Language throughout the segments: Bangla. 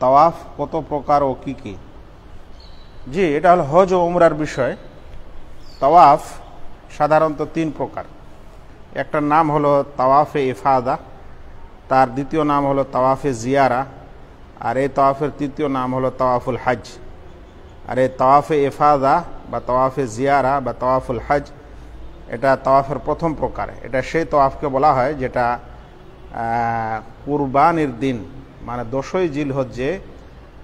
তাওয়াফ কত প্রকার ও কি কি? জি, এটা হলো হজ ও উমরার বিষয়। তাওয়াফ সাধারণত 3 প্রকার। একটার নাম হলো তাওয়াফে ইফাদা, তার দ্বিতীয় নাম হলো তাওয়াফে জিয়ারা, আর এই তাওয়াফের তৃতীয় নাম হলো তাওয়াফুল হজ। আর এই তাওয়াফে ইফাদা বা তাওয়াফে জিয়ারা বা তাওয়াফুল হজ এটা তাওয়াফের প্রথম প্রকার। এটা সেই তাওয়াফকে বলা হয় যেটা কুরবানির দিন মানে 10ই জিলহজ্জে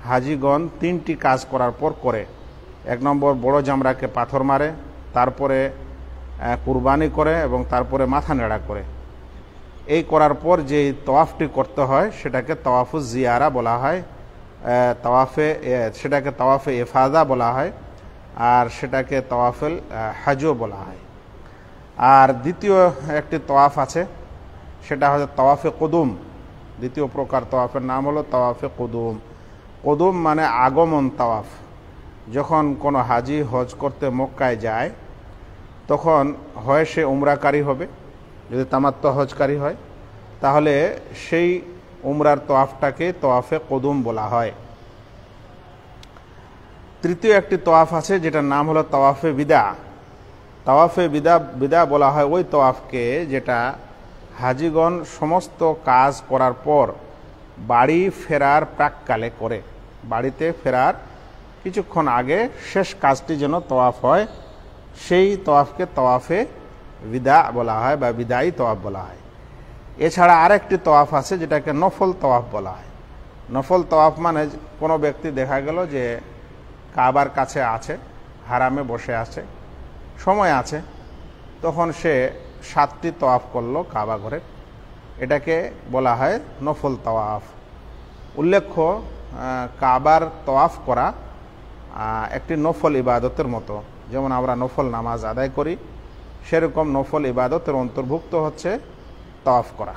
হাজিগণ 3টি কাজ করার পর করে। 1 নম্বর বড় জামরাকে পাথর মারে, তারপরে কুরবানি করে এবং তারপরে মাথা নেড়া করে। এই করার পর যে তাওয়াফটি করতে হয় সেটাকে তাওয়াফুজ জিয়ারা বলা হয়, সেটাকে তাওয়াফে ইফাদা বলা হয়, আর সেটাকে তাওয়াফুল হজও বলা হয়। আর দ্বিতীয় একটি তাওয়াফ আছে, সেটা হচ্ছে তাওয়াফে কুদুম। দ্বিতীয় প্রকার তাওয়াফের নাম হলো তাওয়াফে কুদুম। কুদুম মানে আগমন তাওয়াফ। যখন কোনো হাজি হজ করতে মক্কায় যায় তখন হয় সে উমরাকারী হবে, যদি তামাত্তু হজকারী হয় তাহলে সেই উমরার তাওয়াফটাকে তাওয়াফে কুদুম বলা হয়। তৃতীয় একটি তাওয়াফ আছে যেটার নাম হলো তাওয়াফে বিদা। তাওয়াফে বিদা বলা হয় ওই তাওয়াফকে যেটা হাজিগণ সমস্ত কাজ করার পর বাড়ি ফেরার প্রাককালে করে। বাড়িতে ফেরার কিছুক্ষণ আগে শেষ কাজটি যেন তাওয়াফ হয়, সেই তাওয়াফকে তাওয়াফে বিদা বলা হয় বা বিদায়ী তাওয়াফ বলা হয়। এছাড়া আরেকটি তাওয়াফ আছে যেটাকে নফল তাওয়াফ বলা হয়। নফল তাওয়াফ মানে কোনো ব্যক্তি দেখা গেল যে কাবার কাছে আছে, হারামে বসে আছে, সময় আছে, তখন সে 7টি তাওয়াফ করলো কাবা ঘরে, এটাকে বলা হয় নফল তাওয়াফ। উল্লেখ্য, কাবার তাওয়াফ করা একটি নফল ইবাদতের মতো। যেমন আমরা নফল নামাজ আদায় করি, সেরকম নফল ইবাদতের অন্তর্ভুক্ত হচ্ছে তাওয়াফ করা।